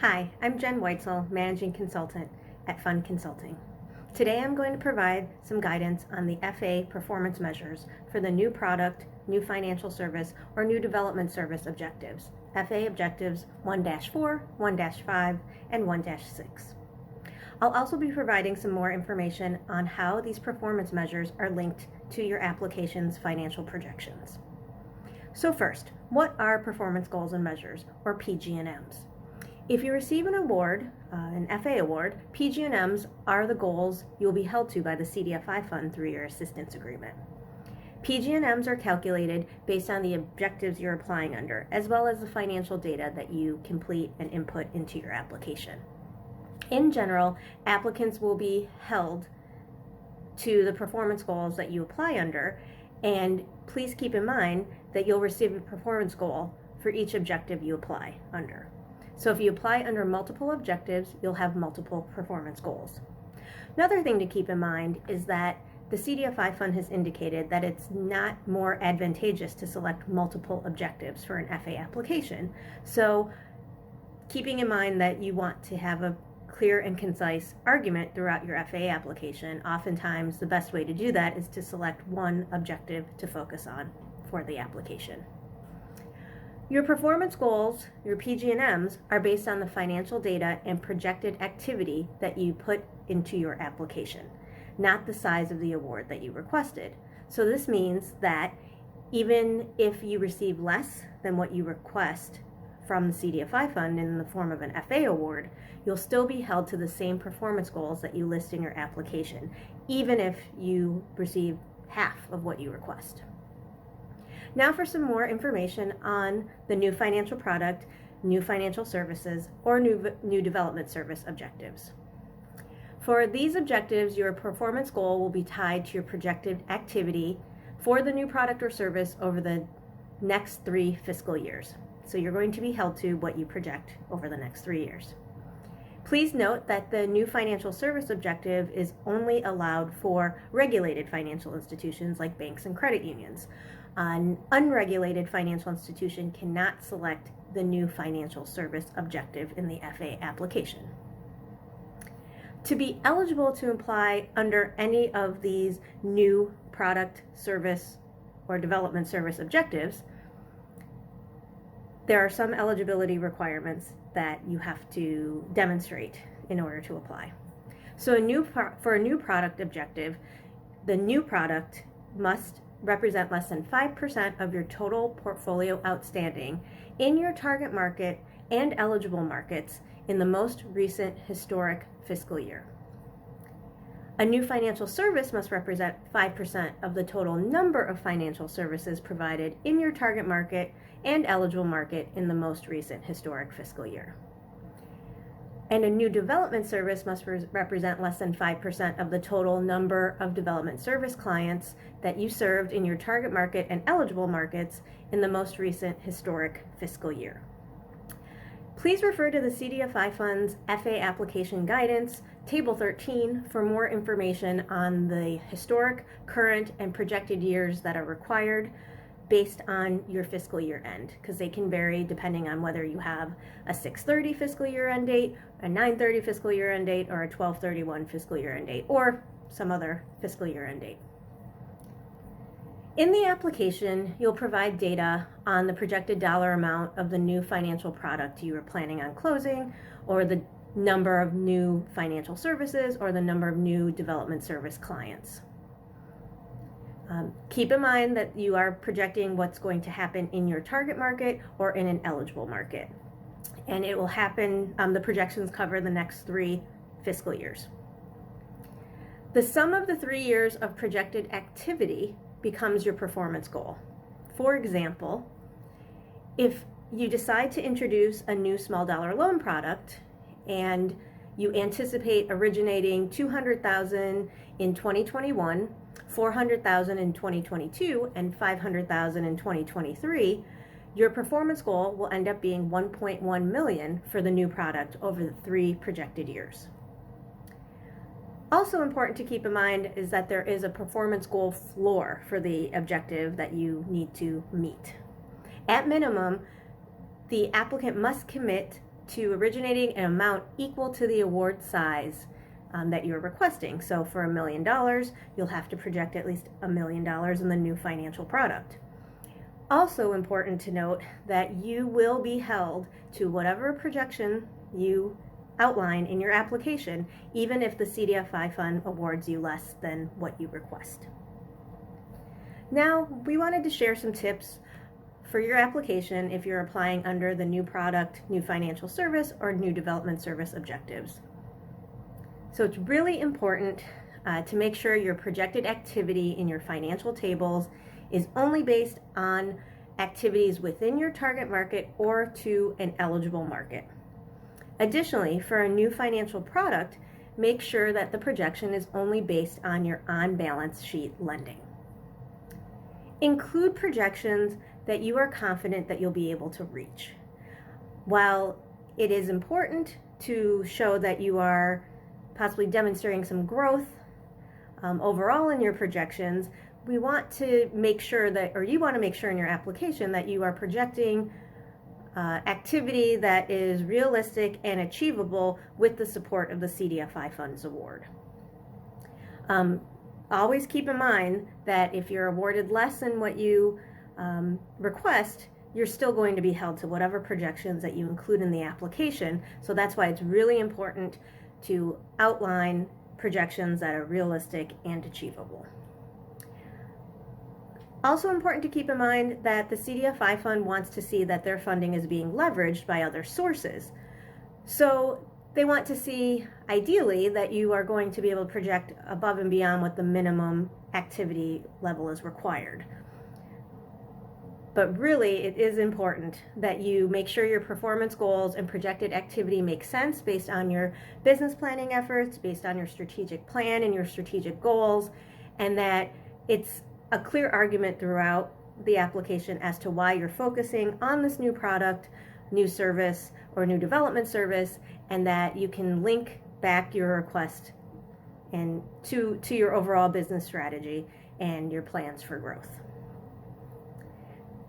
Hi, I'm Jen Weitzel, Managing Consultant at Fund Consulting. Today I'm going to provide some guidance on the FA performance measures for the new product, new financial service, or new development service objectives, FA objectives 1-4, 1-5, and 1-6. I'll also be providing some more information on how these performance measures are linked to your application's financial projections. So first, what are performance goals and measures, or PG&Ms? If you receive an award, an FA award, PG&Ms are the goals you'll be held to by the CDFI Fund through your assistance agreement. PG&Ms are calculated based on the objectives you're applying under, as well as the financial data that you complete and input into your application. In general, applicants will be held to the performance goals that you apply under, and please keep in mind that you'll receive a performance goal for each objective you apply under. So if you apply under multiple objectives, you'll have multiple performance goals. Another thing to keep in mind is that the CDFI Fund has indicated that it's not more advantageous to select multiple objectives for an FA application. So keeping in mind that you want to have a clear and concise argument throughout your FA application, oftentimes the best way to do that is to select one objective to focus on for the application. Your performance goals, your PG&Ms, are based on the financial data and projected activity that you put into your application, not the size of the award that you requested. So this means that even if you receive less than what you request from the CDFI Fund in the form of an FA award, you'll still be held to the same performance goals that you list in your application, even if you receive half of what you request. Now for some more information on the new financial product, new financial services, or new development service objectives. For these objectives, your performance goal will be tied to your projected activity for the new product or service over the next 3 fiscal years. So you're going to be held to what you project over the next 3 years. Please note that the new financial service objective is only allowed for regulated financial institutions like banks and credit unions. An unregulated financial institution cannot select the new financial service objective in the FA application. To be eligible to apply under any of these new product, service, or development service objectives, there are some eligibility requirements that you have to demonstrate in order to apply. So for a new product objective, the new product must represent less than 5% of your total portfolio outstanding in your target market and eligible markets in the most recent historic fiscal year. A new financial service must represent 5% of the total number of financial services provided in your target market and eligible market in the most recent historic fiscal year. And a new development service must represent less than 5% of the total number of development service clients that you served in your target market and eligible markets in the most recent historic fiscal year. Please refer to the CDFI Fund's FA application guidance, Table 13, for more information on the historic, current, and projected years that are required based on your fiscal year end, because they can vary depending on whether you have a 6/30 fiscal year end date, a 9/30 fiscal year end date, or a 12/31 fiscal year end date, or some other fiscal year end date. In the application, you'll provide data on the projected dollar amount of the new financial product you are planning on closing, or the number of new financial services, or the number of new development service clients. Keep in mind that you are projecting what's going to happen in your target market or in an eligible market. And it will happen, the projections cover the next 3 fiscal years. The sum of the 3 years of projected activity becomes your performance goal. For example, if you decide to introduce a new small dollar loan product and you anticipate originating $200,000 in 2021, $400,000 in 2022, and $500,000 in 2023, your performance goal will end up being $1.1 million for the new product over the 3 projected years. Also important to keep in mind is that there is a performance goal floor for the objective that you need to meet. At minimum, the applicant must commit to originating an amount equal to the award size that you're requesting. So for $1 million, you'll have to project at least $1 million in the new financial product. Also important to note that you will be held to whatever projection you outline in your application, even if the CDFI fund awards you less than what you request. Now, we wanted to share some tips for your application if you're applying under the new product, new financial service, or new development service objectives. So it's really important to make sure your projected activity in your financial tables is only based on activities within your target market or to an eligible market. Additionally, for a new financial product, make sure that the projection is only based on your on-balance sheet lending. Include projections that you are confident that you'll be able to reach. While it is important to show that you are possibly demonstrating some growth overall in your projections, we want to make sure that, or you want to make sure in your application that you are projecting activity that is realistic and achievable with the support of the CDFI Funds Award. Always keep in mind that if you're awarded less than what you request, you're still going to be held to whatever projections that you include in the application. So that's why it's really important to outline projections that are realistic and achievable. Also important to keep in mind that the CDFI fund wants to see that their funding is being leveraged by other sources. So they want to see, ideally, that you are going to be able to project above and beyond what the minimum activity level is required. But really, it is important that you make sure your performance goals and projected activity make sense based on your business planning efforts, based on your strategic plan and your strategic goals, and that it's a clear argument throughout the application as to why you're focusing on this new product, new service, or new development service, and that you can link back your request and to your overall business strategy and your plans for growth.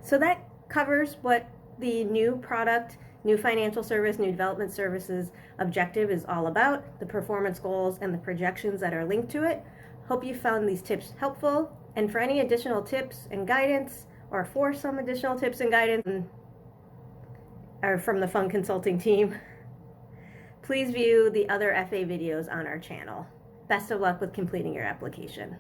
So that covers what the new product, new financial service, new development services objective is all about, the performance goals and the projections that are linked to it. Hope you found these tips helpful. And for any additional tips and guidance, or for some additional tips and guidance or from the Fund Consulting team, please view the other FA videos on our channel. Best of luck with completing your application.